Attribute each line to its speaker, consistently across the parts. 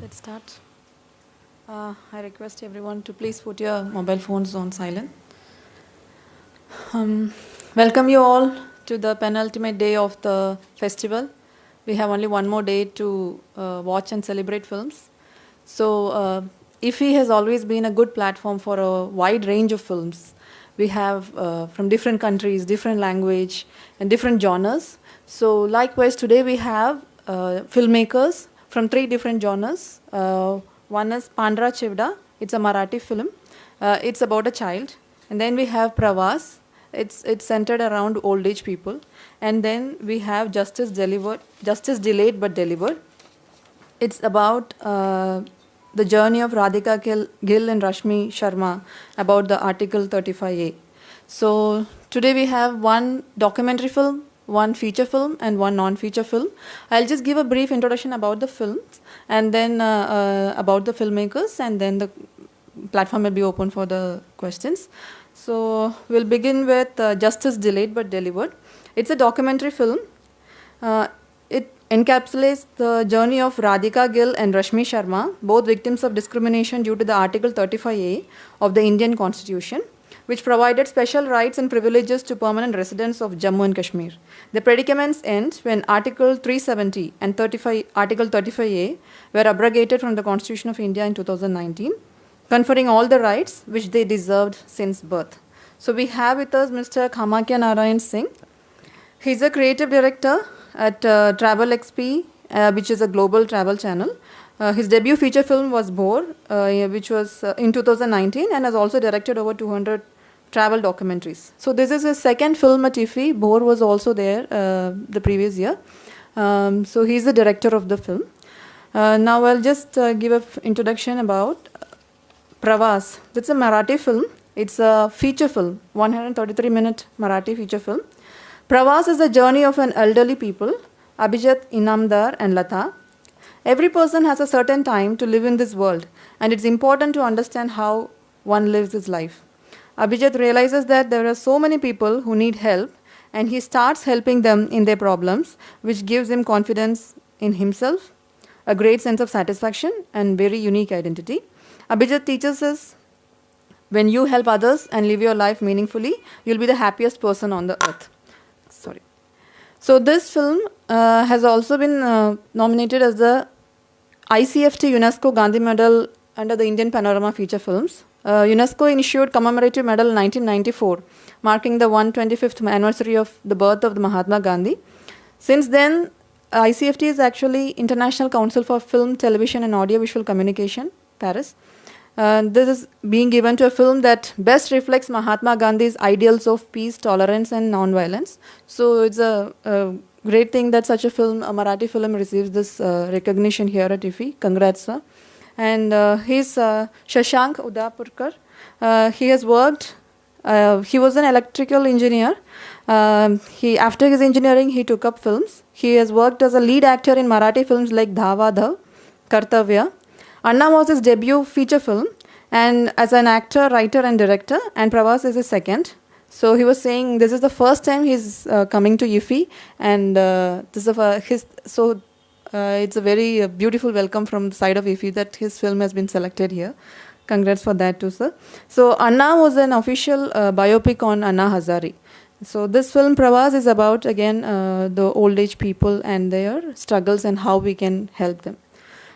Speaker 1: Let's start. I request everyone to please put your mobile phones on silent. Welcome you all to the penultimate day of the festival. We have only one more day to watch and celebrate films. So, IFFI has always been a good platform for a wide range of films. We have from different countries, different language, and different genres. So, likewise, today we have filmmakers from three different genres. One is Pandra Chivda, it's a Marathi film. It's about a child. And then we have Pravas, it's centered around old age people. And then we have Justice Delayed but Delivered. It's about the journey of Radhika Gill and Rashmi Sharma about the Article 35A. So today we have one documentary film, one feature film, and one non-feature film. I'll just give a brief introduction about the films, and then about the filmmakers, and then the platform will be open for the questions. So we'll begin with Justice Delayed but Delivered. It's a documentary film. It encapsulates the journey of Radhika Gill and Rashmi Sharma, both victims of discrimination due to the Article 35A of the Indian Constitution, which provided special rights and privileges to permanent residents of Jammu and Kashmir. The predicaments end when Article 370 and Article 35A were abrogated from the Constitution of India in 2019, conferring all the rights which they deserved since birth. So we have with us Mr. Kamakya Narayan Singh. He's a creative director at Travel XP, which is a global travel channel. His debut feature film was Bhor, which was in 2019, and has also directed over 200 travel documentaries. So this is his second film at IFFI. Bhor was also there the previous year. So he's the director of the film. Now I'll just give an introduction about Pravas. It's a Marathi film. It's a feature film, 133-minute Marathi feature film. Pravas is the journey of an elderly people, Abhijat, Inamdar, and Latha. Every person has a certain time to live in this world, and it's important to understand how one lives his life. Abhijat realizes that there are so many people who need help, and he starts helping them in their problems, which gives him confidence in himself, a great sense of satisfaction, and very unique identity. Abhijat teaches us, when you help others and live your life meaningfully, you'll be the happiest person on the earth. Sorry. So this film has also been nominated as the ICFT UNESCO Gandhi Medal under the Indian Panorama Feature Films. UNESCO issued commemorative medal in 1994, marking the 125th anniversary of the birth of the Mahatma Gandhi. Since then, ICFT is actually International Council for Film, Television and Audiovisual Communication, Paris. This is being given to a film that best reflects Mahatma Gandhi's ideals of peace, tolerance and non-violence. So it's a great thing that such a film, a Marathi film, receives this recognition here at IFFI. Congrats, sir. And he's Shashank Udapurkar. He has worked, he was an electrical engineer. After his engineering, he took up films. He has worked as a lead actor in Marathi films like Dhava Dhav, Kartavya. Anna was his debut feature film, and as an actor, writer and director, and Pravas is his second. So he was saying this is the first time he's coming to IFFI, and this is it's a very beautiful welcome from the side of IFFI that his film has been selected here. Congrats for that too, sir. So Anna was an official biopic on Anna Hazare. So this film Pravas is about again the old age people and their struggles and how we can help them.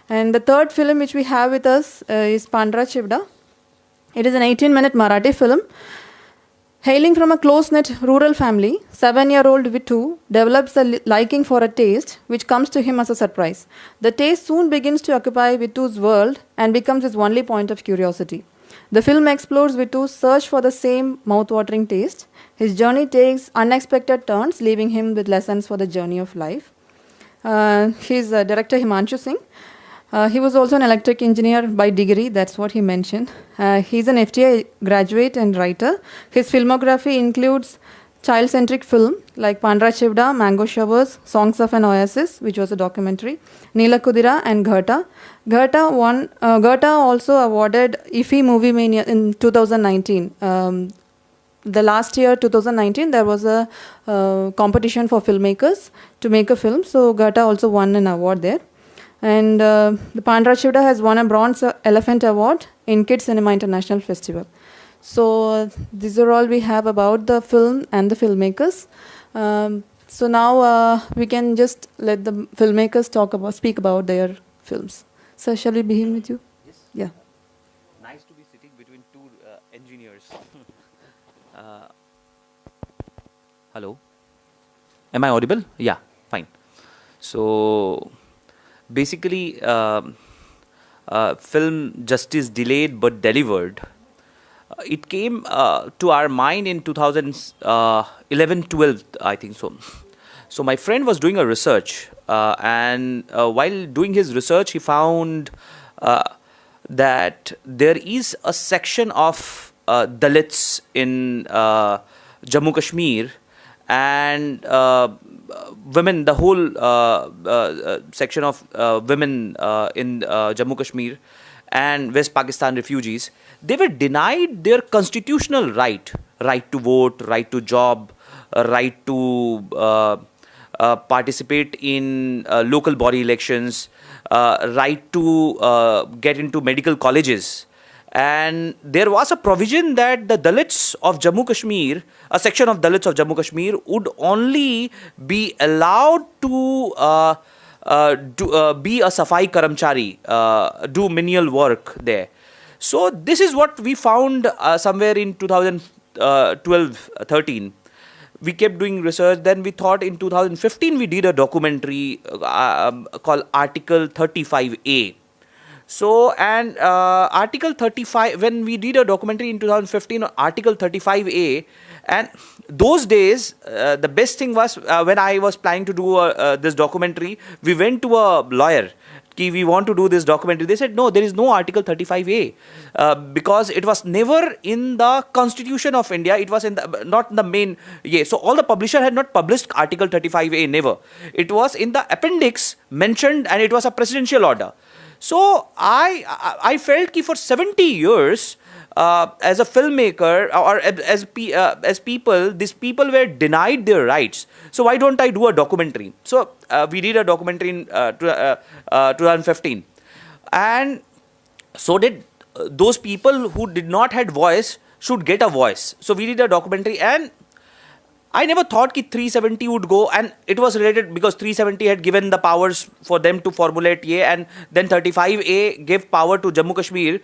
Speaker 1: And the third film which we have with us is Pandra Chivda. It is an 18-minute Marathi film. Hailing from a close-knit rural family, 7-year-old Vitu develops a liking for a taste which comes to him as a surprise. The taste soon begins to occupy Vitu's world and becomes his only point of curiosity. The film explores Vitu's search for the same mouth-watering taste. His journey takes unexpected turns, leaving him with lessons for the journey of life. His director Himanshu Singh. He was also an electric engineer by degree, that's what he mentioned. He's an FTI graduate and writer. His filmography includes child-centric film like Pandra Chivda, Mango Showers, Songs of an Oasis, which was a documentary, Neela Kudira and Gharta. Gharta also awarded IFFI Movie Mania in 2019. The last year, 2019, there was a competition for filmmakers to make a film. So Gharta also won an award there. And the Pandra Chivda has won a Bronze Elephant Award in Kids Cinema International Festival. So these are all we have about the film and the filmmakers. So now we can just let the filmmakers speak about their films. So shall we begin with you?
Speaker 2: Yes.
Speaker 1: Yeah.
Speaker 2: Nice to be sitting between two engineers. Hello. Am I audible? Yeah, fine. So basically, film Justice Delayed but Delivered. It came to our mind in 2011-12, I think so. So my friend was doing a research, and while doing his research, he found that there is a section of Dalits in Jammu Kashmir, and women, the whole section of women in Jammu Kashmir and West Pakistan refugees, they were denied their constitutional right to vote, right to job, right to participate in local body elections, right to get into medical colleges. And there was a provision that the Dalits of Jammu Kashmir, a section of Dalits of Jammu Kashmir, would only be allowed to be a Safai Karamchari, do menial work there. So this is what we found somewhere in 2012-13. We kept doing research. Then we thought in 2015 we did a documentary called Article 35A. So, and Article 35, when we did a documentary in 2015 on Article 35A, and those days, the best thing was when I was planning to do this documentary, we went to a lawyer. We want to do this documentary. They said, no, there is no Article 35A because it was never in the Constitution of India. It was in the, not in the main. Yeah. So all the publisher had not published Article 35A, never. It was in the appendix mentioned, and it was a presidential order. So I felt that for 70 years, as a filmmaker or as people, these people were denied their rights. So why don't I do a documentary? So we did a documentary in 2015, and so did those people who did not had voice should get a voice. So we did a documentary, and I never thought that 370 would go, and it was related because 370 had given the powers for them to formulate ye, and then 35A gave power to Jammu Kashmir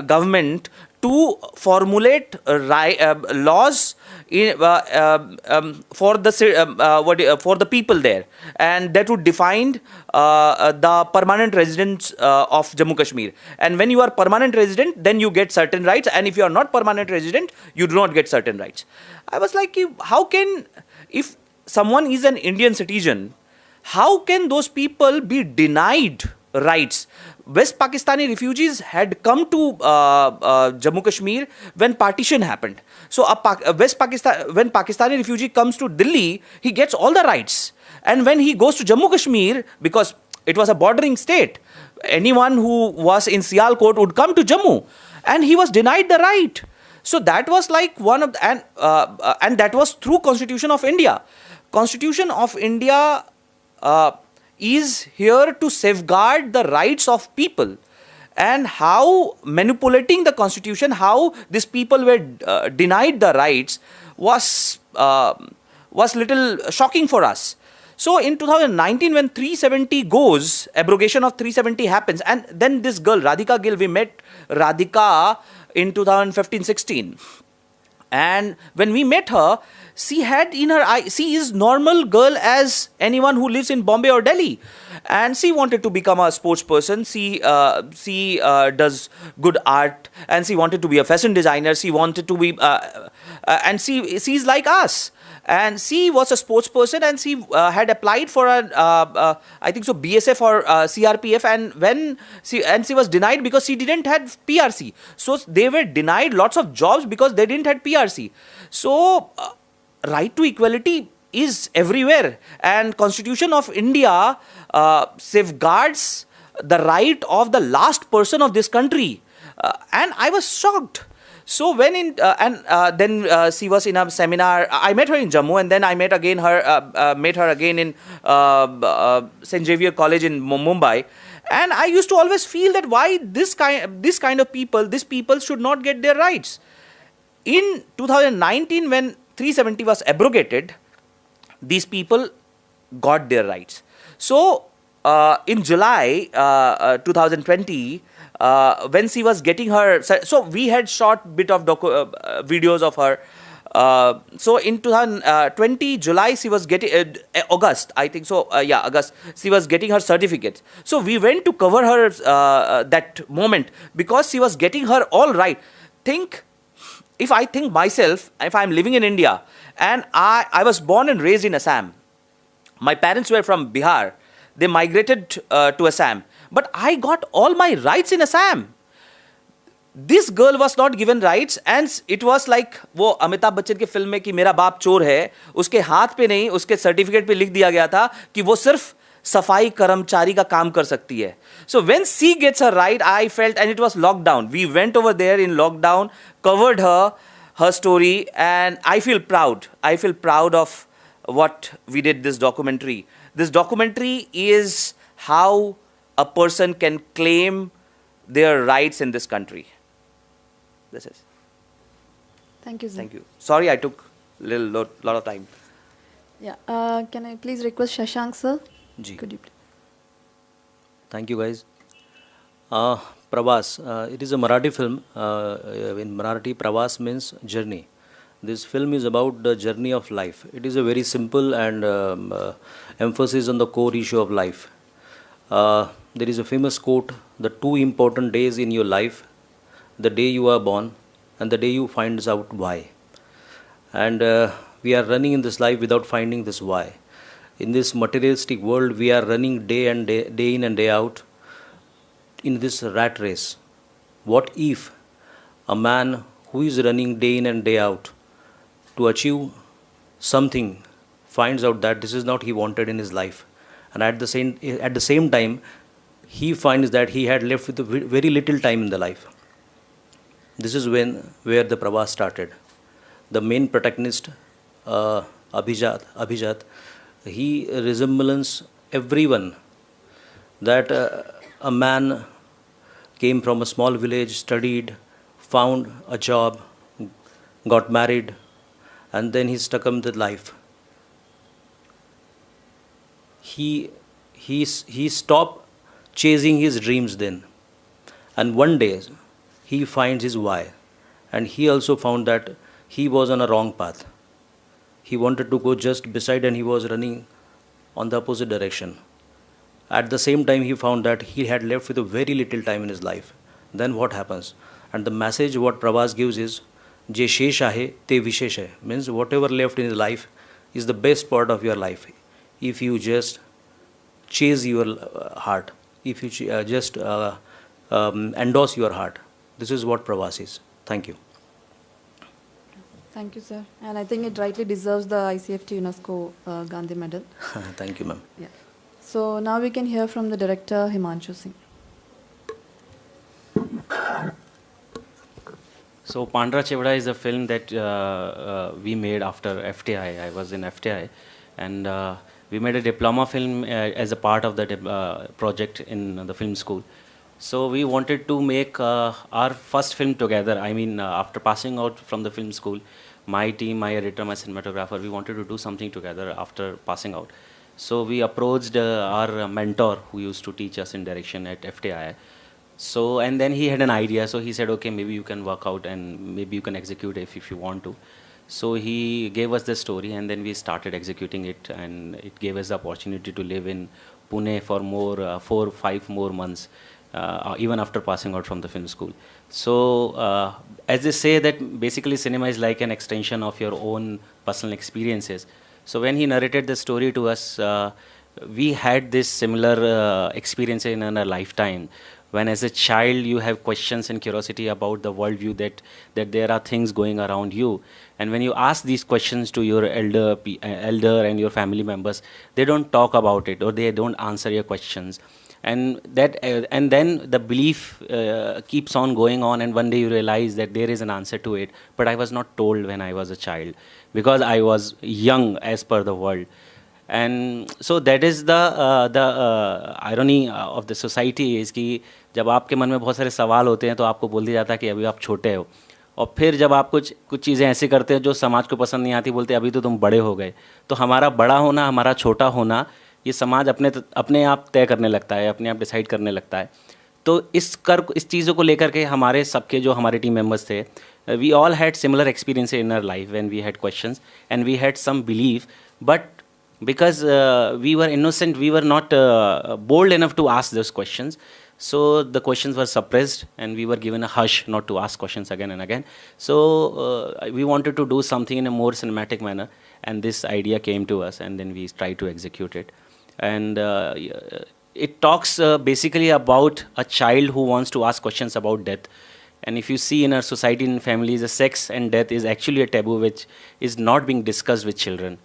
Speaker 2: government to formulate laws in, for the people there, and that would define the permanent residents of Jammu Kashmir. And when you are permanent resident, then you get certain rights, and if you are not permanent resident, you do not get certain rights. I was like, how can, if someone is an Indian citizen, how can those people be denied rights? West Pakistani refugees had come to Jammu Kashmir when partition happened. So when Pakistani refugee comes to Delhi, he gets all the rights. And when he goes to Jammu Kashmir, because it was a bordering state, anyone who was in Sialkot would come to Jammu, and he was denied the right. So that was like one of the, and that was through Constitution of India. Constitution of India is here to safeguard the rights of people, and how manipulating the Constitution, how these people were denied the rights was little shocking for us. So in 2019, when 370 goes, abrogation of 370 happens, and then this girl Radhika Gill, we met Radhika in 2015-16, and when we met her, she had in her eye, she is normal girl as anyone who lives in Bombay or Delhi, and she wanted to become a sports person. She does good art, and she wanted to be a fashion designer. She wanted to be and she's like us. And she was a sports person, and she had applied for a I think so BSF or CRPF, and when she was denied because she didn't have PRC. So they were denied lots of jobs because they didn't have PRC. So right to equality is everywhere, and Constitution of India safeguards the right of the last person of this country, and I was shocked. So when in then she was in a seminar. I met her in Jammu, and then I met her again in St Xavier College in Mumbai. And I used to always feel that why this kind of people, these people should not get their rights. In 2019, when 370 was abrogated, these people got their rights. So in July 2020, when she was getting her, so we had shot bit of videos of her. So in 2020 July, she was getting August, I think so. Yeah, August. She was getting her certificates. So we went to cover her that moment because she was getting her all right. Think, if I think myself, if I'm living in India and I was born and raised in Assam. My parents were from Bihar. They migrated to Assam. But I got all my rights in Assam. This girl was not given rights, and it was like वो अमिताभ बच्चन के film में कि मेरा बाप चोर है, उसके हाथ पे नहीं, उसके सर्टिफिकेट पे लिख दिया गया था कि वो सिर्फ सफाई कर्मचारी का काम कर सकती है. So when she gets her right, I felt, and it was lockdown. We went over there in lockdown, covered her story, and I feel proud. I feel proud of what we did this documentary. This documentary is how a person can claim their rights in this country. This is.
Speaker 1: Thank you, sir.
Speaker 2: Thank you. Sorry, I took lot of time.
Speaker 1: Yeah. Can I please request Shashank, sir?
Speaker 3: Ji.
Speaker 1: Could you please?
Speaker 3: Thank you, guys. Pravas, it is a Marathi film. In Marathi, Pravas means journey. This film is about the journey of life. It is a very simple and emphasis on the core issue of life. There is a famous quote: the two important days in your life, the day you are born and the day you find out why. And we are running in this life without finding this why. In this materialistic world, we are running day in and day out in this rat race. What if a man who is running day in and day out to achieve something finds out that this is not he wanted in his life, and at the same time he finds that he had left with very little time in the life. This is where the Pravas started. The main protagonist, Abhijat, he resembles everyone. That a man came from a small village, studied, found a job, got married, and then he stuck him with life. He stopped chasing his dreams then, and one day he finds his why, and he also found that he was on a wrong path. He wanted to go just beside, and he was running on the opposite direction. At the same time, he found that he had left with a very little time in his life. Then what happens? And the message what Pravas gives is, Je shesh ahe, te vishesh hai. Means whatever left in his life is the best part of your life. If you just chase your heart, if you just endorse your heart. This is what Pravas is. Thank you.
Speaker 1: Thank you, sir. And I think it rightly deserves the ICFT UNESCO Gandhi Medal.
Speaker 3: Thank you, ma'am.
Speaker 1: Yeah. So now we can hear from the director, Himanshu Singh.
Speaker 4: So Pandra Chevda is a film that we made after FTI. I was in FTI, and we made a diploma film as a part of the project in the film school. So we wanted to make our first film together. I mean, after passing out from the film school, my team, my editor, my cinematographer, we wanted to do something together after passing out. So we approached our mentor who used to teach us in direction at FTI. So, and then he had an idea. So he said, okay, maybe you can work out and maybe you can execute if you want to. So he gave us the story, and then we started executing it, and it gave us the opportunity to live in Pune for more 4 or 5 more months. Even after passing out from the film school. So, as they say that basically cinema is like an extension of your own personal experiences. So when he narrated the story to us, we had this similar experience in our lifetime. When as a child you have questions and curiosity about the worldview, that there are things going around you. And when you ask these questions to your elder and your family members, they don't talk about it, or they don't answer your questions. and then the belief keeps on going on, and one day you realize that there is an answer to it, but I was not told when I was a child, because I was young as per the world. And so that is the irony of the society is कि जब आपके मन में बहुत सारे सवाल होते हैं तो आपको बोल दिया जाता है कि अभी आप छोटे हो, और फिर जब आप कुछ चीज़ें ऐसी करते हैं जो समाज को पसंद नहीं आती, बोलते हैं अभी तो तुम बड़े हो गए. तो हमारा बड़ा होना, हमारा छोटा होना, ये समाज अपने आप तय करने लगता है, अपने आप डिसाइड करने लगता है. तो इस चीज़ों को लेकर के हमारे सबके जो हमारे टीम मेंबर्स थे, we all had similar experience in our life when we had questions and we had some believe, but because we were innocent, we were not bold enough to ask those questions. So the questions were suppressed and we were given a hush not to ask questions again and again. So we wanted to do something in a more cinematic manner, and this idea came to us, and then we tried to execute it. And it talks basically about a child who wants to ask questions about death. And if you see in our society and families, sex and death is actually a taboo which is not being discussed with children.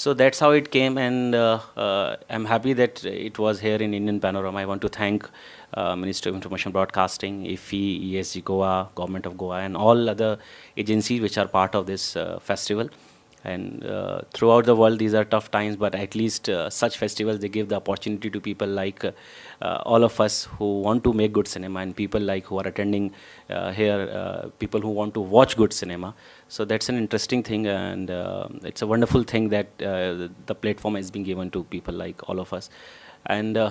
Speaker 4: So that's how it came, and I'm happy that it was here in Indian Panorama. I want to thank Ministry of Information Broadcasting, IFFI, ESG Goa, Government of Goa, and all other agencies which are part of this festival. And throughout the world, these are tough times, but at least such festivals, they give the opportunity to people like all of us who want to make good cinema, and people like who are attending here, people who want to watch good cinema. So that's an interesting thing, and it's a wonderful thing that the platform has been given to people like all of us. And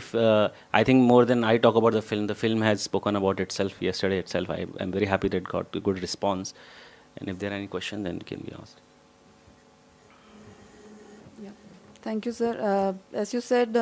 Speaker 4: if I think more than I talk about the film has spoken about itself yesterday itself. I'm very happy that it got a good response. And if there are any questions, then it can be asked.
Speaker 1: Yeah. Thank you, sir. As you said,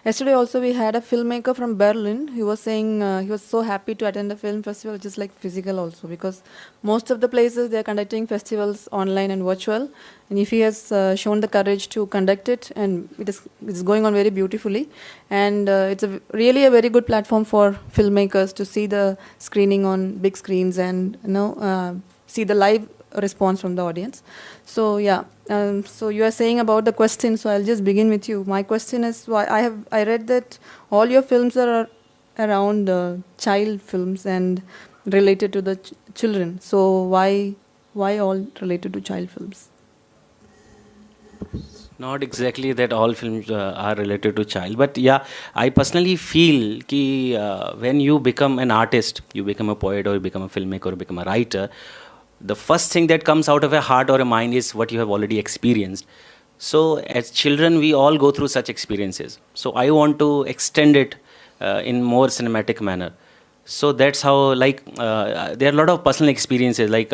Speaker 1: yesterday also we had a filmmaker from Berlin. He was saying he was so happy to attend the film festival, just like physical also, because most of the places they are conducting festivals online and virtual. And if he has shown the courage to conduct it, and it's going on very beautifully, and it's really a very good platform for filmmakers to see the screening on big screens and see the live response from the audience. So yeah, so you are saying about the question, so I'll just begin with you. My question is, why I read that all your films are around child films and related to the children. So why all related to child films?
Speaker 4: Not exactly that all films are related to child, but yeah, I personally feel कि when you become an artist, you become a poet or you become a filmmaker or become a writer, the first thing that comes out of a heart or a mind is what you have already experienced. So as children, we all go through such experiences. So I want to extend it in more cinematic manner. So that's how, like, there are a lot of personal experiences. Like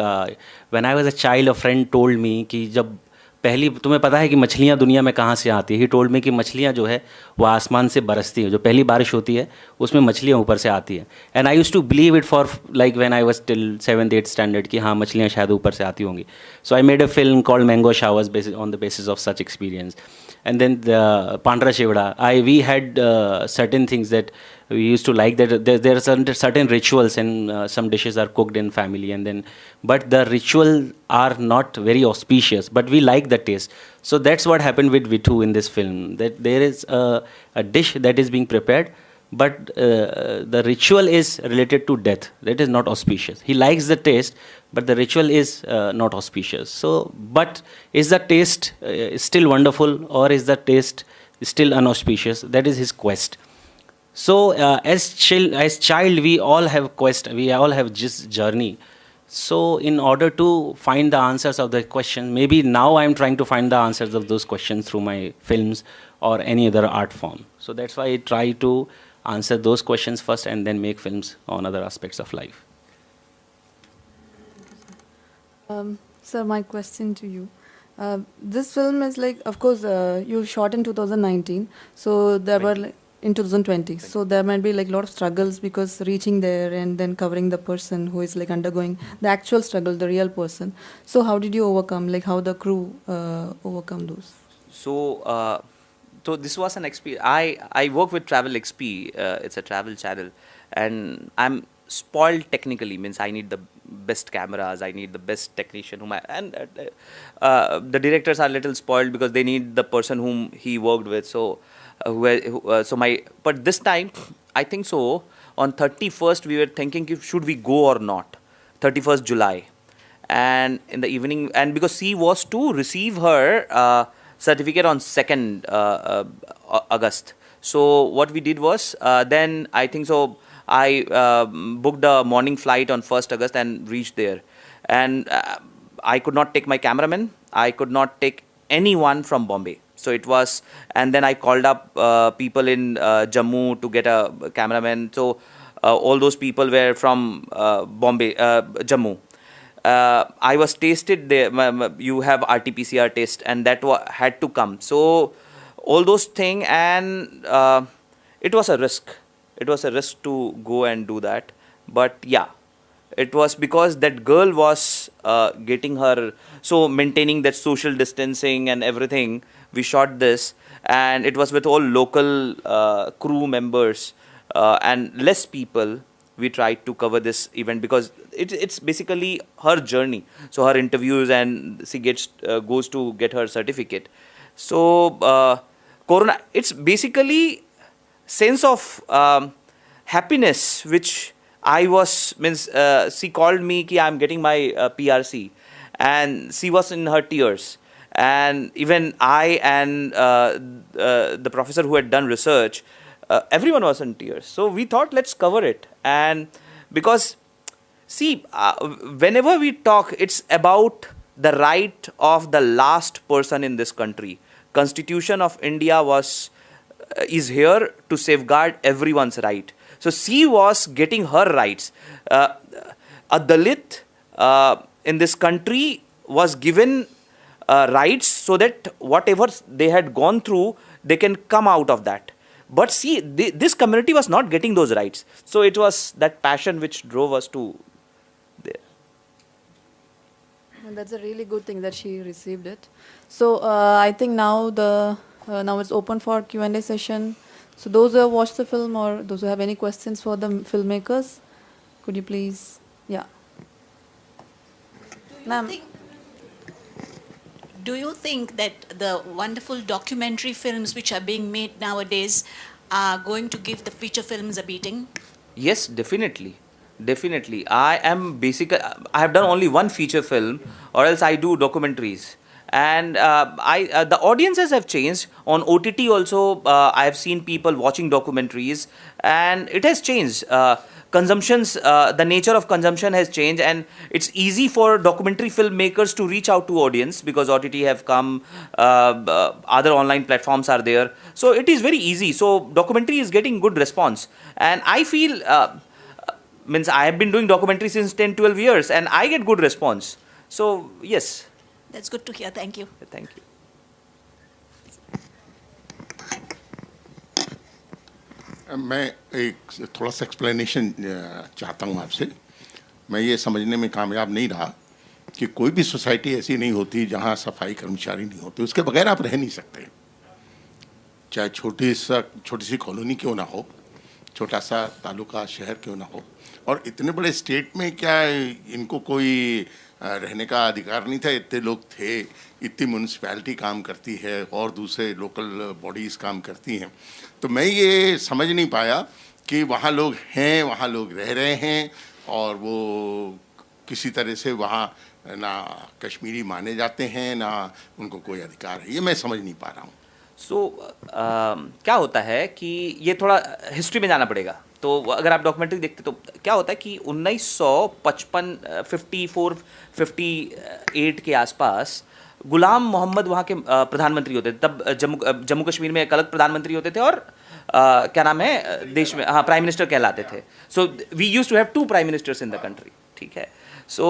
Speaker 4: when I was a child, a friend told me कि जब पहली, तुम्हें पता है कि मछलियाँ दुनिया में कहाँ से आती है? ही टोल्ड मी कि मछलियाँ जो है वो आसमान से बरसती हैं. जो पहली बारिश होती है उसमें मछलियाँ ऊपर से आती हैं. And I used to believe it for like when I was till 7th-8th standard कि हाँ मछलियाँ शायद ऊपर से आती होंगी. So I made a film called Mango Showers on the basis of such experience. And then the Pandra Chivda, we had certain things that we used to like, that there are certain rituals, and some dishes are cooked in family, and then, but the rituals are not very auspicious, but we like the taste. So that's what happened with Vithu in this film, that there is a dish that is being prepared, but the ritual is related to death. That is not auspicious. He likes the taste, but the ritual is not auspicious. So, but is the taste still wonderful, or is the taste still unauspicious? That is his quest. So, as child, we all have quest. We all have this journey. So, in order to find the answers of the question, maybe now I am trying to find the answers of those questions through my films or any other art form. So that's why I try to answer those questions first, and then make films on other aspects of life.
Speaker 1: Sir, my question to you. This film is like, of course, you shot in 2019, so there were like, in 2020. So there might be like a lot of struggles because reaching there and then covering the person who is like undergoing the actual struggle, the real person. So how did you overcome, like how the crew overcome those?
Speaker 2: So this was an experience. I work with Travel XP. It's a travel channel, and I'm spoiled technically. Means I need the best cameras, I need the best technician whom the directors are little spoiled because they need the person whom he worked with. So but this time I think so on 31st we were thinking if should we go or not, 31st July. And in the evening, and because she was to receive her certificate on 2nd August. So what we did was, then I think so I booked a morning flight on 1st August and reached there. And I could not take my cameraman, I could not take anyone from Bombay. So it was, and then I called up people in Jammu to get a cameraman. So all those people were from Bombay, Jammu. I was tested there. You have RT-PCR test, and that had to come. So all those things, and it was a risk. It was a risk to go and do that. But yeah, it was because that girl was getting her, so maintaining that social distancing and everything. We shot this, and it was with all local crew members and less people. We tried to cover this event because it's basically her journey. So her interviews, and she goes to get her certificate. So Corona, it's basically sense of happiness which she called me ki I'm getting my PRC, and she was in her tears. And even I and the professor who had done research, everyone was in tears. So we thought, let's cover it. And because, see, whenever we talk, it's about the right of the last person in this country. Constitution of India is here to safeguard everyone's right. So she was getting her rights. A Dalit in this country was given rights so that whatever they had gone through, they can come out of that. But see, this community was not getting those rights. So it was that passion which drove us to there.
Speaker 1: And that's a really good thing that she received it. So I think now now it's open for Q&A session. So those who have watched the film or those who have any questions for the filmmakers, could you please, yeah. Ma'am.
Speaker 5: Do you think that the wonderful documentary films which are being made nowadays are going to give the feature films a beating?
Speaker 2: Yes, definitely. Definitely. I have done only one feature film, or else I do documentaries. And the audiences have changed. On OTT also, I have seen people watching documentaries, and it has changed. The nature of consumption has changed, and it's easy for documentary filmmakers to reach out to audience because OTT have come, other online platforms are there. So it is very easy. So documentary is getting good response. And I feel, I have been doing documentary since 10-12 years, and I get good response. So yes.
Speaker 5: That's good to hear. Thank you.
Speaker 2: Thank you.
Speaker 6: मैं एक थोड़ा सा explanation चाहता हूँ आपसे. मैं ये समझने में कामयाब नहीं रहा कि कोई भी सोसाइटी ऐसी नहीं होती जहाँ सफाई कर्मचारी नहीं होते. उसके बगैर आप रह नहीं सकते. चाहे छोटी सी कॉलोनी क्यों ना हो, छोटा सा तालुका शहर क्यों ना हो. और इतने बड़े स्टेट में क्या इनको कोई रहने का अधिकार नहीं था? इतने लोग थे, इतनी म्यूनसिपैलिटी काम करती है और दूसरे लोकल बॉडीज़ काम करती हैं. तो मैं ये समझ नहीं पाया कि वहाँ लोग हैं, वहाँ लोग रह रहे हैं, और वो किसी तरह से वहाँ ना कश्मीरी माने जाते हैं, ना उनको कोई अधिकार है. ये मैं समझ नहीं पा रहा हूँ.
Speaker 2: क्या होता है कि ये थोड़ा हिस्ट्री में जाना पड़ेगा. तो अगर आप डॉक्यूमेंट्री देखते तो क्या होता है कि 1958 के आसपास गुलाम मोहम्मद वहाँ के प्रधानमंत्री होते थे. तब जम्मू कश्मीर में एक अलग प्रधानमंत्री होते थे, और क्या नाम है देश में, हाँ, प्राइम मिनिस्टर कहलाते थे. So we used to have 2 prime ministers in the country. ठीक है. सो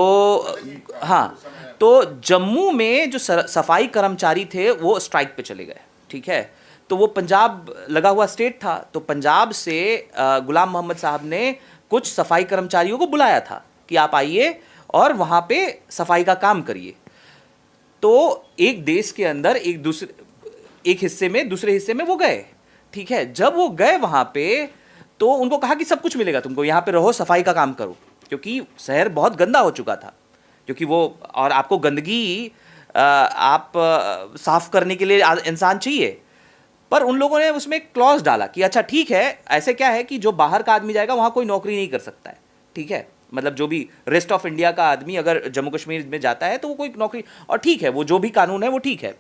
Speaker 2: हाँ, तो जम्मू में जो सफाई कर्मचारी थे वो स्ट्राइक पे चले गए. ठीक है. तो वो पंजाब लगा हुआ स्टेट था. तो पंजाब से गुलाम मोहम्मद साहब ने कुछ सफाई कर्मचारियों को बुलाया था कि आप आइए और वहाँ पे सफाई का काम करिए. तो एक देश के अंदर एक हिस्से में दूसरे हिस्से में वो गए. ठीक है. जब वो गए वहाँ पे तो उनको कहा कि सब कुछ मिलेगा तुमको, यहाँ पे रहो, सफाई का काम करो. क्योंकि शहर बहुत गंदा हो चुका था, क्योंकि वो, और आपको गंदगी आप साफ करने के लिए इंसान चाहिए। पर उन लोगों ने उसमें एक क्लॉज डाला कि अच्छा ठीक है, ऐसे क्या है कि जो बाहर का आदमी जाएगा वहाँ कोई नौकरी नहीं कर सकता है, ठीक है, मतलब जो भी रेस्ट ऑफ इंडिया का आदमी अगर जम्मू कश्मीर में जाता है तो वो कोई नौकरी, और ठीक है वो जो भी कानून है वो ठीक है।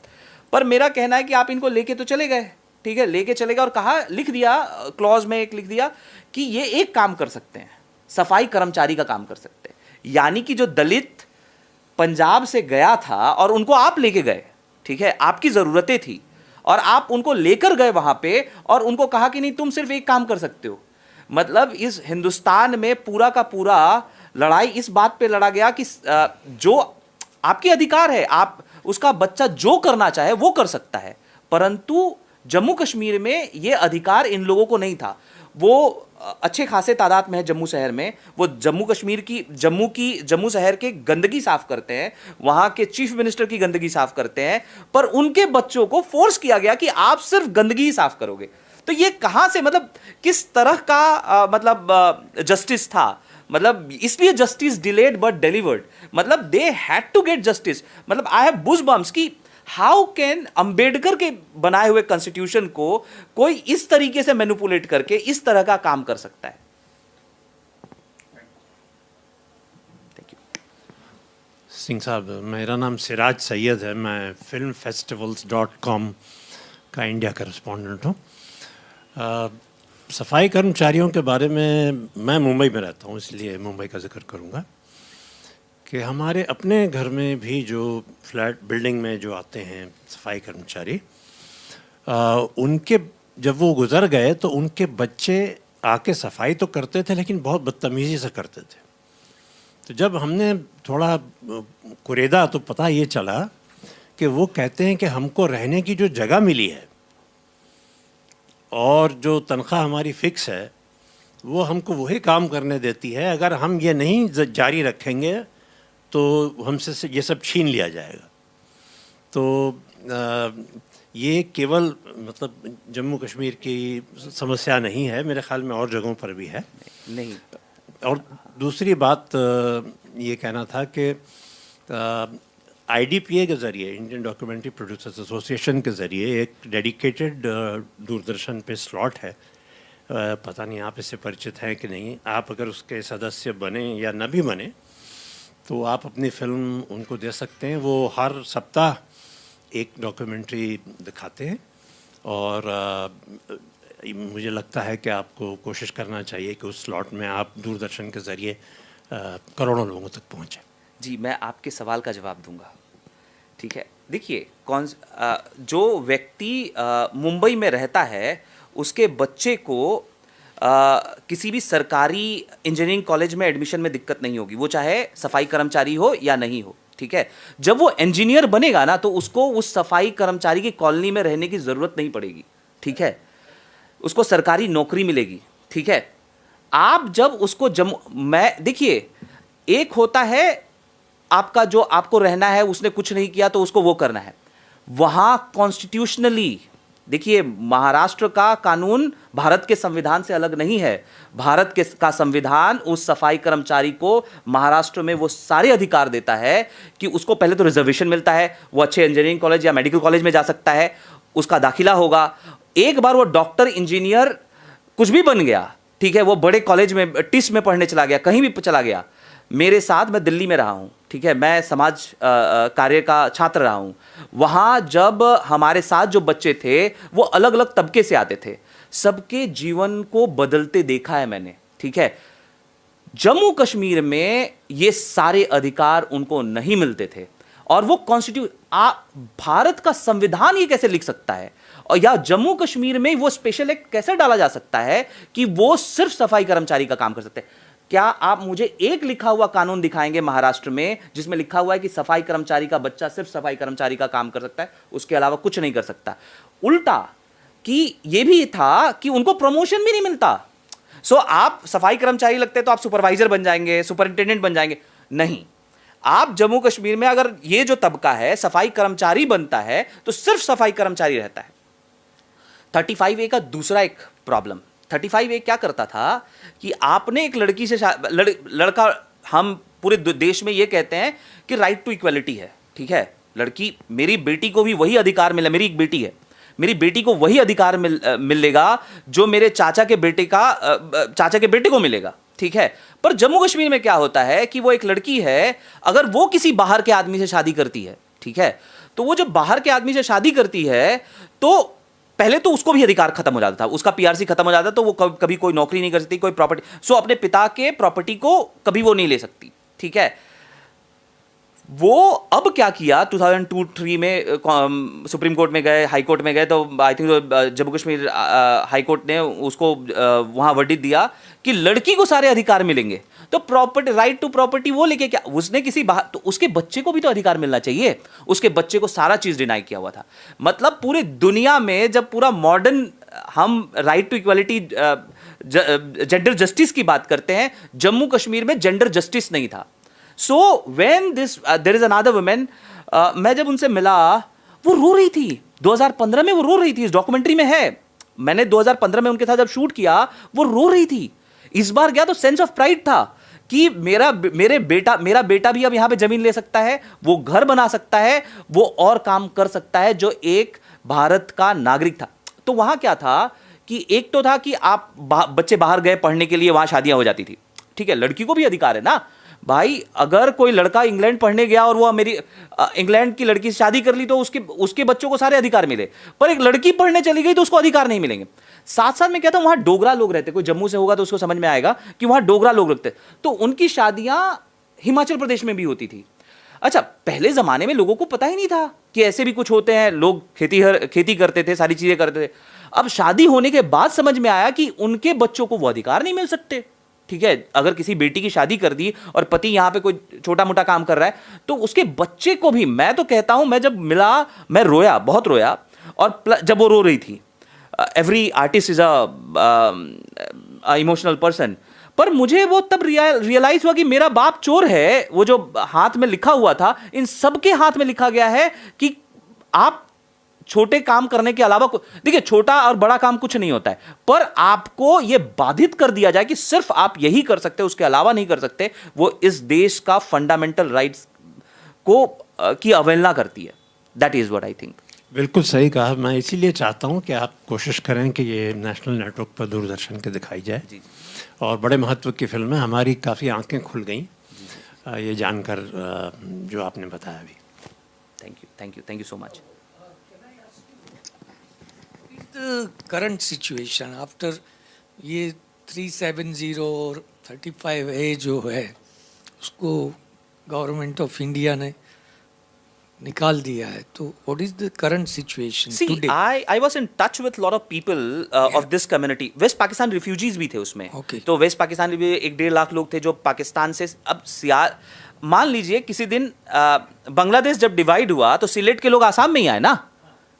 Speaker 2: पर मेरा कहना है कि आप इनको लेके तो चले गए, ठीक है, लेके चले गए और कहा, लिख दिया क्लॉज में, एक लिख दिया कि ये एक काम कर सकते हैं, सफाई कर्मचारी का काम कर सकते हैं। यानी कि जो दलित पंजाब से गया था और उनको आप लेके गए, ठीक है, आपकी ज़रूरतें थी और आप उनको लेकर गए वहाँ पे और उनको कहा कि नहीं तुम सिर्फ एक काम कर सकते हो। मतलब इस हिंदुस्तान में पूरा का पूरा लड़ाई इस बात पे लड़ा गया कि जो आपके अधिकार है, आप उसका बच्चा जो करना चाहे वो कर सकता है, परंतु जम्मू कश्मीर में ये अधिकार इन लोगों को नहीं था। वो अच्छे खासे तादाद में है जम्मू शहर में, वो जम्मू शहर के गंदगी साफ करते हैं, वहाँ के चीफ मिनिस्टर की गंदगी साफ करते हैं, पर उनके बच्चों को फोर्स किया गया कि आप सिर्फ गंदगी ही साफ करोगे। तो ये कहाँ से, मतलब किस तरह का मतलब जस्टिस था, मतलब इसलिए जस्टिस डिलेड बट डिलीवर्ड, मतलब they had to get justice. मतलब आई हैव बूज बम्स कि हाउ कैन अंबेडकर के बनाए हुए कॉन्स्टिट्यूशन को कोई इस तरीके से मैनिपुलेट करके इस तरह का काम कर सकता है। Thank you.
Speaker 7: सिंह साहब, मेरा नाम सिराज सैयद है, मैं filmfestivals.com का इंडिया करेस्पॉन्डेंट हूँ। सफाई कर्मचारियों के बारे में, मैं मुंबई में रहता हूँ इसलिए मुंबई का जिक्र करूँगा कि हमारे अपने घर में भी जो फ्लैट बिल्डिंग में जो आते हैं सफाई कर्मचारी, उनके जब वो गुज़र गए तो उनके बच्चे आके सफाई तो करते थे लेकिन बहुत बदतमीज़ी से करते थे। तो जब हमने थोड़ा कुरेदा तो पता ये चला कि वो कहते हैं कि हमको रहने की जो जगह मिली है और जो तनख्वाह हमारी फ़िक्स है वो हमको वही काम करने देती है, अगर हम ये नहीं जारी रखेंगे तो हमसे ये सब छीन लिया जाएगा। तो ये केवल मतलब जम्मू कश्मीर की समस्या नहीं है, मेरे ख्याल में और जगहों पर भी है।
Speaker 2: नहीं,
Speaker 7: और दूसरी बात ये कहना था कि IDPA के ज़रिए, इंडियन डॉक्यूमेंट्री प्रोड्यूसर्स एसोसिएशन के ज़रिए एक डेडिकेटेड दूरदर्शन पे स्लॉट है, पता नहीं आप इससे परिचित हैं कि नहीं। आप अगर उसके सदस्य बने या न भी बने तो आप अपनी फ़िल्म उनको दे सकते हैं। वो हर सप्ताह एक डॉक्यूमेंट्री दिखाते हैं और मुझे लगता है कि आपको कोशिश करना चाहिए कि उस स्लॉट में आप दूरदर्शन के ज़रिए करोड़ों लोगों तक पहुँचें।
Speaker 2: जी, मैं आपके सवाल का जवाब दूंगा, ठीक है। देखिए, जो व्यक्ति मुंबई में रहता है उसके बच्चे को किसी भी सरकारी इंजीनियरिंग कॉलेज में एडमिशन में दिक्कत नहीं होगी, वो चाहे सफाई कर्मचारी हो या नहीं हो, ठीक है। जब वो इंजीनियर बनेगा ना तो उसको उस सफाई कर्मचारी की कॉलोनी में रहने की ज़रूरत नहीं पड़ेगी, ठीक है, उसको सरकारी नौकरी मिलेगी, ठीक है। आप जब उसको देखिए, एक होता है आपका जो आपको रहना है, उसने कुछ नहीं किया तो उसको वो करना है। वहाँ कॉन्स्टिट्यूशनली देखिए, महाराष्ट्र का कानून भारत के संविधान से अलग नहीं है। भारत का संविधान उस सफाई कर्मचारी को महाराष्ट्र में वो सारे अधिकार देता है कि उसको पहले तो रिजर्वेशन मिलता है, वो अच्छे इंजीनियरिंग कॉलेज या मेडिकल कॉलेज में जा सकता है, उसका दाखिला होगा। एक बार वो डॉक्टर, इंजीनियर कुछ भी बन गया, ठीक है, वो बड़े कॉलेज में टिस में पढ़ने चला गया, कहीं भी चला गया। मेरे साथ, मैं दिल्ली में रहा हूँ, ठीक है, मैं समाज कार्य का छात्र रहा हूँ। वहाँ जब हमारे साथ जो बच्चे थे वो अलग अलग तबके से आते थे, सबके जीवन को बदलते देखा है मैंने, ठीक है। जम्मू कश्मीर में ये सारे अधिकार उनको नहीं मिलते थे और वो भारत का संविधान ये कैसे लिख सकता है, और या जम्मू कश्मीर में वो स्पेशल एक्ट कैसे डाला जा सकता है कि वो सिर्फ सफाई कर्मचारी का काम कर सकते हैं। क्या आप मुझे एक लिखा हुआ कानून दिखाएंगे महाराष्ट्र में जिसमें लिखा हुआ है कि सफाई कर्मचारी का बच्चा सिर्फ सफाई कर्मचारी का काम कर सकता है, उसके अलावा कुछ नहीं कर सकता? उल्टा कि ये भी था कि उनको प्रमोशन भी नहीं मिलता। सो आप सफाई कर्मचारी लगते तो आप सुपरवाइजर बन जाएंगे, सुपरिंटेंडेंट बन जाएंगे, नहीं। आप जम्मू कश्मीर में अगर ये जो तबका है सफाई कर्मचारी बनता है तो सिर्फ सफाई कर्मचारी रहता है। 35A का दूसरा एक प्रॉब्लम, 35A क्या करता था कि आपने एक लड़की से लड़का, हम पूरे देश में ये कहते हैं कि राइट टू इक्वलिटी है, ठीक है, लड़की, मेरी बेटी को भी वही अधिकार मिला, मेरी एक बेटी है, मेरी बेटी को वही अधिकार मिलेगा जो मेरे चाचा के बेटे को मिलेगा, ठीक है। पर जम्मू कश्मीर में क्या होता है कि वो एक लड़की है, अगर वो किसी बाहर के आदमी से शादी करती है, ठीक है, तो वो जब बाहर के आदमी से शादी करती है तो पहले तो उसको भी अधिकार खत्म हो जाता था, उसका पीआरसी खत्म हो जाता, तो वो कभी कोई नौकरी नहीं कर सकती, कोई प्रॉपर्टी, सो अपने पिता के प्रॉपर्टी को कभी वो नहीं ले सकती, ठीक है। वो अब क्या किया, 2002-3 में सुप्रीम कोर्ट में गए, हाई कोर्ट में गए, तो I think Jammu Kashmir high court ने उसको वहां वर्डिक्ट दिया कि लड़की को सारे अधिकार मिलेंगे, तो प्रॉपर्टी, राइट टू प्रॉपर्टी वो लेके क्या, उसने किसी बाहर, तो उसके बच्चे को भी तो अधिकार मिलना चाहिए, उसके बच्चे को सारा चीज डिनाई किया हुआ था। मतलब पूरी दुनिया में जब पूरा मॉडर्न हम right to equality, gender justice की बात करते हैं, जम्मू कश्मीर में जेंडर जस्टिस नहीं था। So when this there is another women, मैं जब उनसे मिला, वो रो रही थी, 2015 में वो रो रही थी, इस डॉक्यूमेंट्री में है, मैंने 2015 में उनके साथ जब शूट किया, वो रो रही थी। इस बार गया तो सेंस ऑफ प्राइड था कि मेरा बेटा भी अब यहां पे जमीन ले सकता है, वो घर बना सकता है, वो और काम कर सकता है जो एक भारत का नागरिक था। तो वहां क्या था कि एक तो था कि आप बच्चे बाहर गए पढ़ने के लिए, वहां शादियां हो जाती थी, ठीक है, लड़की को भी अधिकार है ना भाई, अगर कोई लड़का इंग्लैंड पढ़ने गया और वो इंग्लैंड की लड़की से शादी कर ली तो उसके बच्चों को सारे अधिकार मिले, पर एक लड़की पढ़ने चली गई तो उसको अधिकार नहीं मिलेंगे। साथ साथ में क्या था, वहां डोगरा लोग रहते, कोई जम्मू से होगा तो उसको समझ में आएगा कि वहां डोगरा लोग रहते, तो उनकी शादियां हिमाचल प्रदेश में भी होती थी। अच्छा, पहले जमाने में लोगों को पता ही नहीं था कि ऐसे भी कुछ होते हैं, लोग खेती करते थे, सारी चीजें करते थे। अब शादी होने के बाद समझ में आया कि उनके बच्चों को वो अधिकार नहीं मिल सकते, ठीक है। अगर किसी बेटी की शादी कर दी और पति यहां पे कोई छोटा मोटा काम कर रहा है तो उसके बच्चे को भी, मैं तो कहता हूं, मैं जब मिला मैं रोया, बहुत रोया। और जब वो रो रही थी, every artist is a emotional person, पर मुझे वो तब रियलाइज हुआ कि मेरा बाप चोर है। वो जो हाथ में लिखा हुआ था, इन सबके हाथ में लिखा गया है कि आप छोटे काम करने के अलावा, देखिए छोटा और बड़ा काम कुछ नहीं होता है, पर आपको यह बाधित कर दिया जाए कि सिर्फ आप यही कर सकते हो, उसके अलावा नहीं कर सकते, वो इस देश का फंडामेंटल राइट्स को की अवहेलना करती है। That is what I think.
Speaker 7: बिल्कुल सही कहा। मैं इसीलिए चाहता हूं कि आप कोशिश करें कि ये नेशनल नेटवर्क पर दूरदर्शन के दिखाई जाए, और बड़े महत्व की फिल्म है। हमारी काफ़ी आंखें खुल गई ये जानकर जो आपने बताया अभी।
Speaker 2: Thank you so much.
Speaker 8: The current situation after ये 370 और 35A जो है उसको गवर्नमेंट ऑफ इंडिया ने निकाल दिया है, तो what is the current situation today?
Speaker 2: I was in touch with lot of people of this community. West Pakistan refugees भी थे उसमें।
Speaker 8: Okay.
Speaker 2: तो वेस्ट पाकिस्तान भी 1-1.5 लाख लोग थे जो पाकिस्तान से, अब मान लीजिए किसी दिन बांग्लादेश जब डिवाइड हुआ तो सिलेट के लोग आसाम में ही आए ना,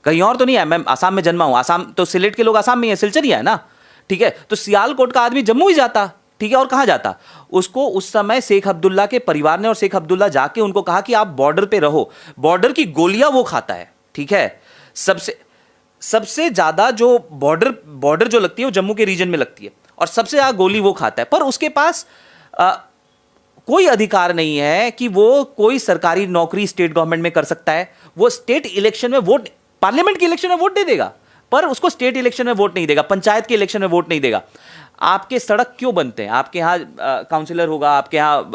Speaker 2: कहीं और तो नहीं है। मैं आसाम में जन्मा हूं, आसाम तो सिलेट के लोग आसाम में ही है, सिलचर ही है ना, ठीक है। तो सियालकोट का आदमी जम्मू ही जाता, ठीक है, और कहां जाता? उसको उस समय शेख अब्दुल्ला के परिवार ने, और शेख अब्दुल्ला जाके उनको कहा कि आप बॉर्डर पे रहो। बॉर्डर की गोलियां वो खाता है, ठीक है। सबसे ज्यादा जो बॉर्डर जो लगती है वो जम्मू के रीजन में लगती है, और सबसे ज्यादा गोली वो खाता है। पर उसके पास कोई अधिकार नहीं है कि वो कोई सरकारी नौकरी स्टेट गवर्नमेंट में कर सकता है। वो स्टेट इलेक्शन में वोट, पार्लियामेंट के इलेक्शन में वोट दे देगा, पर उसको स्टेट इलेक्शन में वोट नहीं देगा, पंचायत के इलेक्शन में वोट नहीं देगा। आपके सड़क क्यों बनते हैं? आपके यहाँ काउंसिलर होगा, आपके यहाँ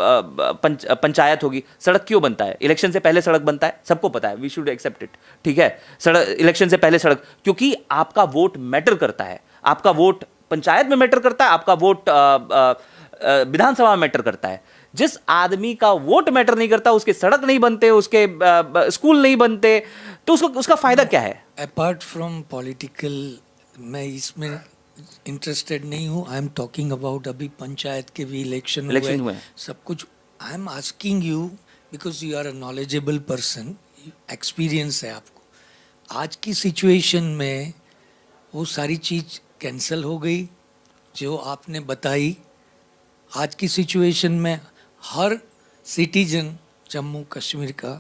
Speaker 2: पंचायत होगी, सड़क क्यों बनता है? इलेक्शन से पहले सड़क बनता है, सबको पता है, वी शुड एक्सेप्ट इट, ठीक है। सड़क इलेक्शन से पहले सड़क, क्योंकि आपका वोट मैटर करता है। आपका वोट पंचायत में मैटर करता है, आपका वोट विधानसभा में मैटर करता है। जिस आदमी का वोट मैटर नहीं करता, उसके सड़क नहीं बनते, उसके स्कूल नहीं बनते, तो उसका फायदा क्या है?
Speaker 8: अपार्ट फ्रॉम पॉलिटिकल, मैं इसमें इंटरेस्टेड नहीं हूँ। आई एम टॉकिंग अबाउट अभी पंचायत के भी इलेक्शन हुए, सब कुछ। I am asking you because you are a knowledgeable person, experience है आपको। आज की सिचुएशन में वो सारी चीज़ कैंसिल हो गई जो आपने बताई। आज की सिचुएशन में हर सिटीजन जम्मू कश्मीर का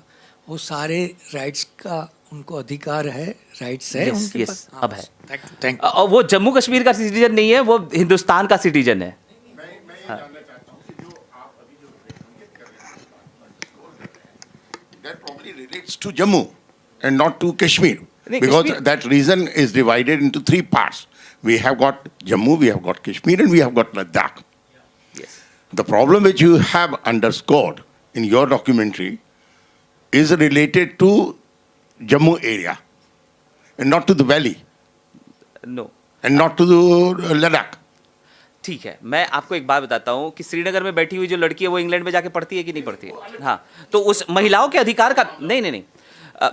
Speaker 8: वो सारे राइट्स का उनको अधिकार है, राइट्स है
Speaker 2: Yes,
Speaker 8: उनके
Speaker 2: yes,
Speaker 8: पास। हाँ,
Speaker 2: अब है।
Speaker 8: थैंक
Speaker 2: और वो जम्मू कश्मीर का सिटीजन नहीं है, वो हिंदुस्तान का सिटीजन है।
Speaker 6: मैं ये जानना चाहता हूँ कि जो आप अभी जो इंगित कर रहे हैं, that probably relates to Jammu and not to Kashmir,
Speaker 2: नहीं,
Speaker 6: because
Speaker 2: Kashmir-
Speaker 6: that region is divided into three parts. We have got Jammu, we have got Kashmir, and we have got Ladakh.
Speaker 2: Yes.
Speaker 6: The problem which you have underscored in your documentary is related to Jammu area and not to the valley
Speaker 2: no,
Speaker 6: and not to the Ladakh.
Speaker 2: ठीक है, मैं आपको एक बात बताता हूँ कि श्रीनगर में बैठी हुई जो लड़की है वो इंग्लैंड में जाके पढ़ती है कि नहीं पढ़ती है? हाँ, तो उस महिलाओं के अधिकार का नहीं नहीं नहीं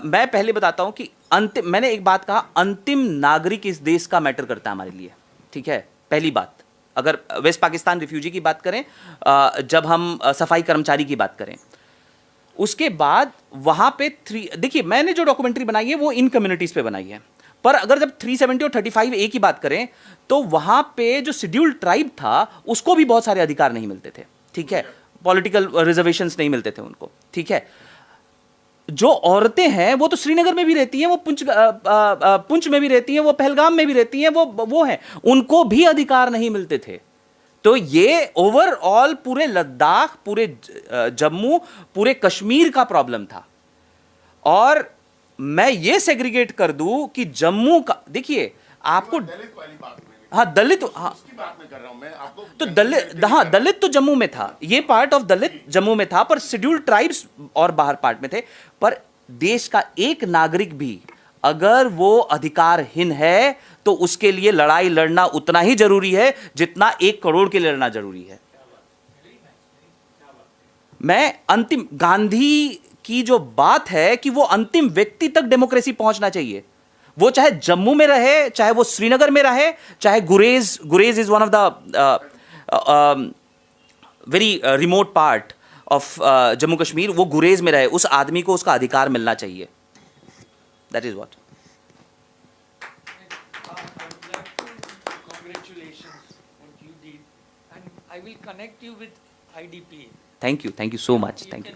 Speaker 2: मैं पहले बताता हूँ कि अंतिम, मैंने एक बात कहा, अंतिम नागरिक इस देश का मैटर करता है हमारे लिए, ठीक है? पहली बात, अगर वेस्ट पाकिस्तान रिफ्यूजी की बात करें, जब हम सफाई कर्मचारी की बात करें, उसके बाद वहाँ पे देखिए मैंने जो डॉक्यूमेंट्री बनाई है वो इन कम्युनिटीज़ पे बनाई है, पर अगर जब 370 और 35A की बात करें तो वहाँ पे जो शेड्यूल्ड ट्राइब था उसको भी बहुत सारे अधिकार नहीं मिलते थे, ठीक है? पॉलिटिकल रिजर्वेशंस नहीं मिलते थे उनको, ठीक है? जो औरतें हैं वो तो श्रीनगर में भी रहती हैं, वो पुंछ में भी रहती हैं, वो पहलगाम में भी रहती हैं, वो हैं, उनको भी अधिकार नहीं मिलते थे। तो ये ओवरऑल पूरे लद्दाख, पूरे जम्मू, पूरे कश्मीर का प्रॉब्लम था। और मैं ये सेग्रीगेट कर दूं कि जम्मू का, देखिए आपको,
Speaker 6: दलित वाली बात मैंने,
Speaker 2: हाँ दलित, हाँ
Speaker 6: उसकी बात मैं कर रहा हूँ, मैं आपको
Speaker 2: तो दलित, हाँ दलित तो जम्मू में था, ये पार्ट ऑफ दलित जम्मू में था, पर शेड्यूल्ड ट्राइब्स और बाहर पार्ट में थे। पर देश का एक नागरिक भी अगर वो अधिकारहीन है तो उसके लिए लड़ाई लड़ना उतना ही जरूरी है जितना 1 करोड़ के लिए लड़ना जरूरी है। मैं अंतिम, गांधी की जो बात है कि वो अंतिम व्यक्ति तक डेमोक्रेसी पहुंचना चाहिए, वो चाहे जम्मू में रहे, चाहे वो श्रीनगर में रहे, चाहे गुरेज is one of the very remote part of Jammu Kashmir, वो गुरेज में रहे, उस आदमी को उसका अधिकार मिलना चाहिए। That is what.
Speaker 8: Congratulations what you did, and I will connect you with IDPA.
Speaker 2: Thank you so much, thank you,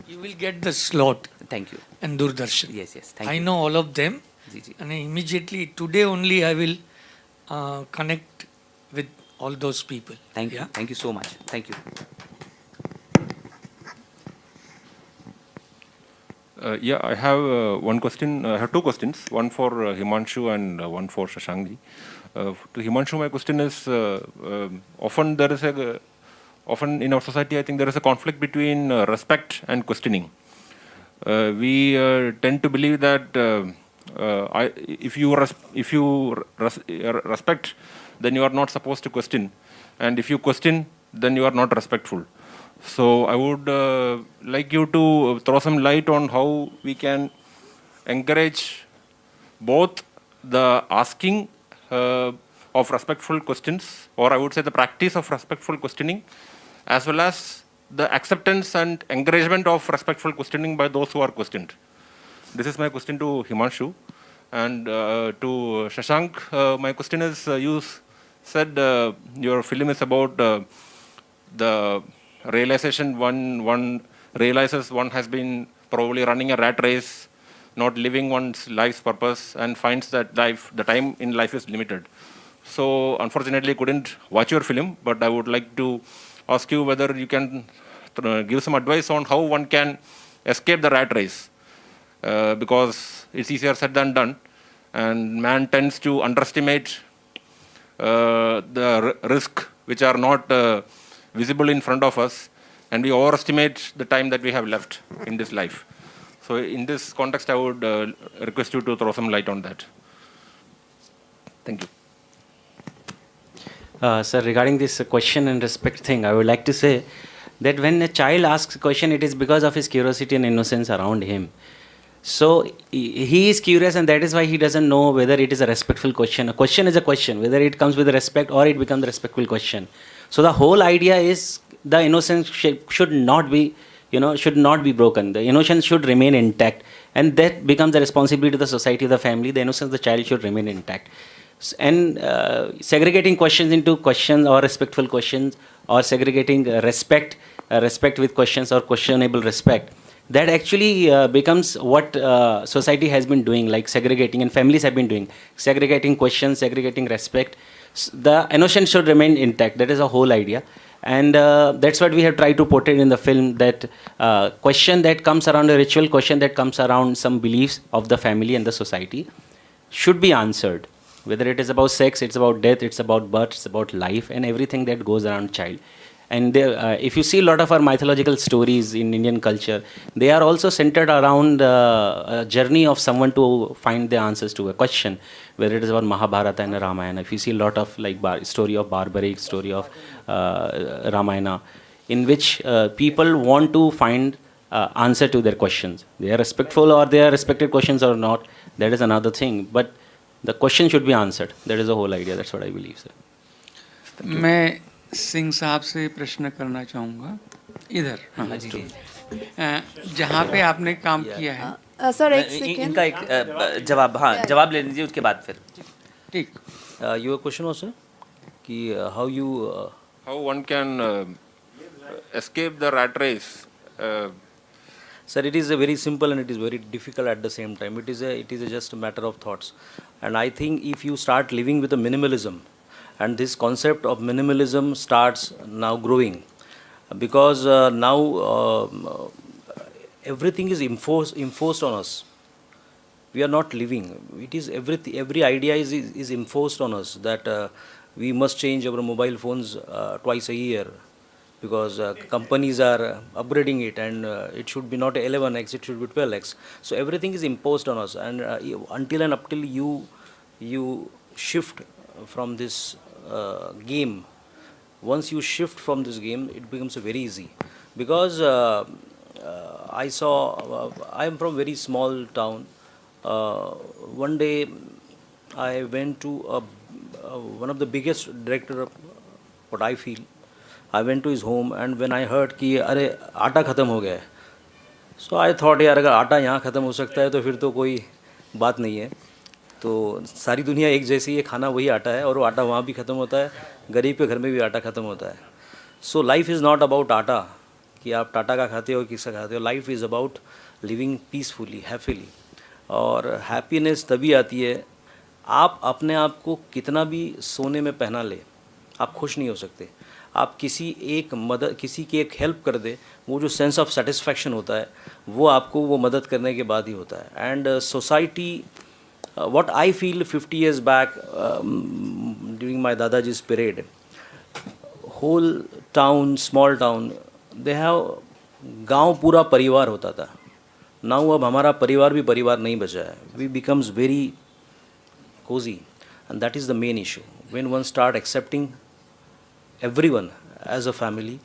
Speaker 8: You will get the slot
Speaker 2: thank you,
Speaker 8: and Doordarshan.
Speaker 2: Yes yes, thank
Speaker 8: I
Speaker 2: you,
Speaker 8: know all of them,
Speaker 2: जी जी,
Speaker 8: and immediately today only I will connect with all those people.
Speaker 2: Thank you so much, thank you.
Speaker 9: Yeah, I have one question. I have two questions. One for Himanshu and one for Shashankji. To Himanshu, my question is: often in our society, I think there is a conflict between respect and questioning. We tend to believe that if you respect, then you are not supposed to question, and if you question, then you are not respectful. So I would like you to throw some light on how we can encourage both the asking of respectful questions, or I would say the practice of respectful questioning, as well as the acceptance and encouragement of respectful questioning by those who are questioned. This is my question to Himanshu. And to Shashank, my question is, you said your film is about the realization one realizes one has been probably running a rat race, not living one's life's purpose, and finds that the time in life is limited. So unfortunately couldn't watch your film, but I would like to ask you whether you can give some advice on how one can escape the rat race, because it's easier said than done, and man tends to underestimate the risk which are not visible in front of us, and we overestimate the time that we have left in this life. So in this context, I would request you to throw some light on that. Thank you.
Speaker 4: Sir, regarding this question and respect thing, I would like to say that when a child asks a question, it is because of his curiosity and innocence around him. So he is curious, and that is why he doesn't know whether it is a respectful question. A question is a question, whether it comes with respect or it becomes a respectful question. So the whole idea is the innocence should not be, should not be broken. The innocence should remain intact, and that becomes the responsibility of the society, the family. The innocence of the child should remain intact. And segregating questions into questions or respectful questions, or segregating respect with questions or questionable respect, that actually becomes what society has been doing, like segregating, and families have been doing, segregating questions, segregating respect. The innocent should remain intact. That is a whole idea. And that's what we have tried to portray in the film, that question that comes around a ritual, question that comes around some beliefs of the family and the society should be answered. Whether it is about sex, it's about death, it's about birth, it's about life, and everything that goes around child. And if you see a lot of our mythological stories in Indian culture, they are also centered around a journey of someone to find the answers to a question, whether it is about Mahabharata and Ramayana. If you see a lot of like story of barbaric, story of Ramayana, in which people want to find answer to their questions. They are respectful or they are respected questions or not, that is another thing. But the question should be answered. That is the whole idea. That's what I believe, sir.
Speaker 10: मैं सिंह साहब से प्रश्न करना चाहूँगा इधर, हाँ, जहाँ पे आपने काम किया है।
Speaker 1: सर एक सेकेंड,
Speaker 2: इनका एक जवाब, हाँ जवाब ले लीजिए, उसके बाद फिर
Speaker 10: ठीक।
Speaker 3: योर क्वेश्चन वाज कि
Speaker 9: how one can escape the rat race.
Speaker 3: Sir, it is a very simple and it is very difficult at the same time. It is just a matter of thoughts. And I think if you start living with a minimalism, and this concept of minimalism starts now growing, because now everything is enforced on us. We are not living. It is every idea is enforced on us that we must change our mobile phones twice a year, because companies are upgrading it, and it should be not 11x, it should be 12x. So everything is imposed on us, and until you shift from this game. Once you shift from this game, it becomes very easy. Because I am from very small town. One day I went to one of the biggest director of what I feel. I went to his home, and when I heard कि अरे आटा ख़त्म हो गया है, so I thought यार अगर आटा यहाँ ख़त्म हो सकता है तो फिर तो कोई बात नहीं है. तो सारी दुनिया एक जैसी है, खाना वही आटा है और वो आटा वहाँ भी ख़त्म होता है, गरीब के घर में भी आटा ख़त्म होता है. So life is not about आटा कि आप टाटा का खाते हो किसका खाते हो. Life is about living peacefully, happily. और हैप्पीनेस तभी आती है, आप अपने आप को कितना भी सोने में पहना ले, आप खुश नहीं हो सकते. आप किसी की एक हेल्प कर दे, वो जो सेंस ऑफ सेटिस्फैक्शन होता है वो आपको वो मदद करने के बाद ही होता है. And society, what I feel 50 years back during my Dadaji's parade, whole town, small town, they have गांव पूरा परिवार होता था. Now अब हमारा परिवार भी परिवार नहीं बचा है. We becomes very cozy, and that is the main issue. When one start accepting everyone as a family,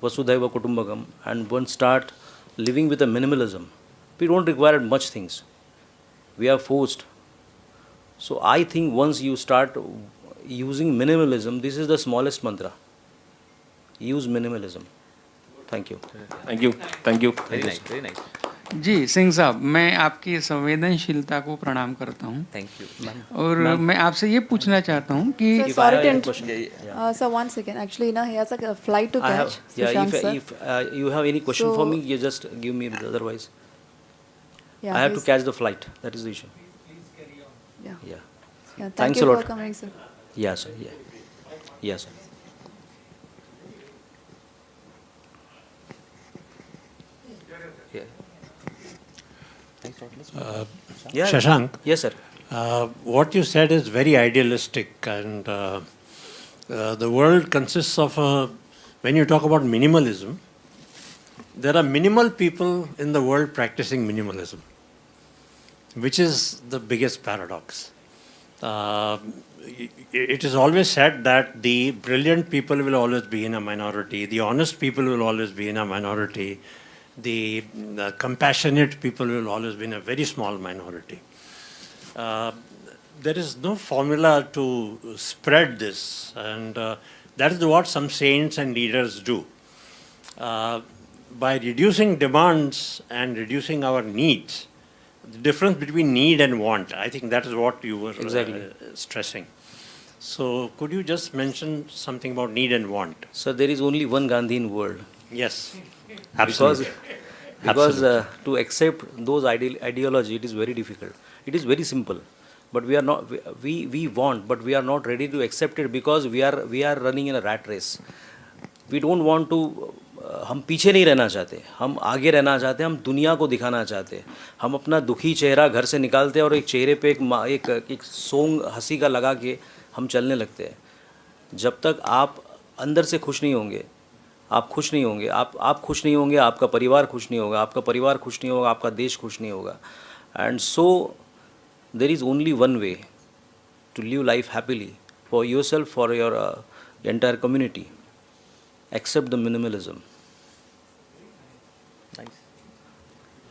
Speaker 3: Vasudhaiva Kutumbakam, and one start living with a minimalism, we don't require much things. We are forced. So I think once you start using minimalism, this is the smallest mantra. Use minimalism. Thank you.
Speaker 9: Thank you. Thank you.
Speaker 2: Very nice, very nice.
Speaker 10: जी सिंह साहब, मैं आपकी संवेदनशीलता को प्रणाम करता हूँ.
Speaker 2: Thank you.
Speaker 10: और मैं आपसे ये पूछना चाहता हूँ कि
Speaker 1: Sir, sorry to interrupt. Sir, 1 second. Actually, he has a flight to catch.
Speaker 3: If you have any question for me, you just give me. Otherwise, I have to catch the flight. That is the issue. Yeah.
Speaker 1: Thank
Speaker 3: Thanks
Speaker 1: you
Speaker 3: a lot.
Speaker 1: for coming, sir.
Speaker 3: Yeah, sir. Yeah, sir.
Speaker 2: Yeah.
Speaker 7: Shashank,
Speaker 3: Yes, sir.
Speaker 7: what you said is very idealistic, and the world consists of when you talk about minimalism, there are minimal people in the world practicing minimalism, which is the biggest paradox. It is always said that the brilliant people will always be in a minority, the honest people will always be in a minority, the compassionate people will always be in a very small minority. There is no formula to spread this, and that is what some saints and leaders do. By reducing demands and reducing our needs, the difference between need and want, I think that is what you were stressing. So could you just mention something about need and want?
Speaker 3: So there is only one Gandhi in world.
Speaker 7: Yes, absolutely.
Speaker 3: Because to accept those ideology, it is very difficult. It is very simple, but we are not. We want, but we are not ready to accept it because we are running in a rat race. We don't want to. हम पीछे नहीं रहना चाहते, हम आगे रहना चाहते, हम दुनिया को दिखाना चाहते। हम अपना दुखी चेहरा घर से निकालते हैं और एक चेहरे पे एक सोंग हंसी का लगा के हम चलने लगते हैं। जब तक आप अंदर से खुश नहीं होंगे, आप खुश नहीं होंगे, आप खुश नहीं होंगे, आपका परिवार खुश नहीं होगा, आपका परिवार खुश नहीं होगा, आपका देश खुश नहीं होगा। And so there is only one way to live life happily for yourself, for your entire community. Accept the minimalism.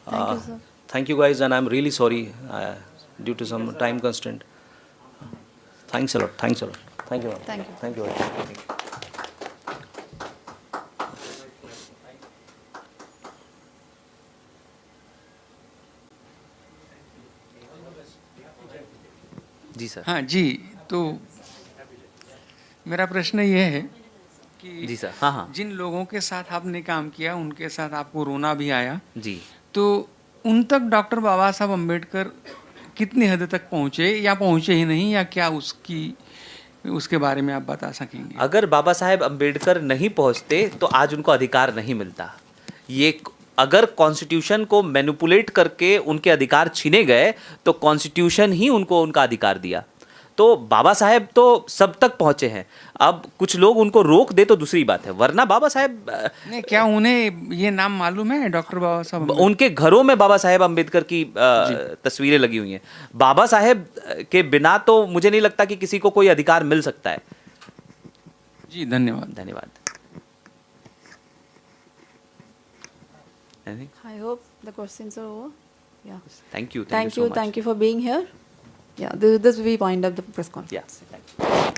Speaker 1: Thank you, sir.
Speaker 3: Thank you guys, and I'm really sorry due to some time constraint. Thanks a lot. Thanks a lot. Thank you.
Speaker 1: Thank you.
Speaker 3: Thank you. Thank you.
Speaker 2: जी sir.
Speaker 10: हाँ जी, तो मेरा प्रश्न ये है कि
Speaker 2: जी sir. हाँ हाँ
Speaker 10: जिन लोगों के साथ आपने काम किया उनके साथ आपको रोना भी आया,
Speaker 2: जी।
Speaker 10: तो उन तक डॉक्टर बाबा साहब अम्बेडकर कितनी हद तक पहुँचे या पहुँचे ही नहीं, या क्या उसके बारे में आप बता सकेंगे?
Speaker 2: अगर बाबा साहेब अम्बेडकर नहीं पहुंचते तो आज उनको अधिकार नहीं मिलता। ये अगर कॉन्स्टिट्यूशन को मैनिपुलेट करके उनके अधिकार छीने गए तो कॉन्स्टिट्यूशन ही उनको उनका अधिकार दिया। तो बाबा साहेब तो सब तक पहुंचे हैं। अब कुछ लोग उनको रोक दे तो दूसरी बात है, वरना बाबा साहेब
Speaker 10: नहीं, क्या उन्हें ये नाम मालूम है डॉक्टर बाबा साहब?
Speaker 2: उनके घरों में बाबा साहेब अम्बेडकर की तस्वीरें लगी हुई हैं। बाबा साहेब के बिना तो मुझे नहीं लगता कि किसी को कोई अधिकार मिल सकता है।
Speaker 10: जी धन्यवाद।
Speaker 2: धन्यवाद।
Speaker 1: I hope the questions are over. Yeah.
Speaker 2: Thank you.
Speaker 1: Thank
Speaker 2: so
Speaker 1: you.
Speaker 2: much.
Speaker 1: Thank you for being here. Yeah, this we wind up the press conference.
Speaker 2: Yeah. Thank you.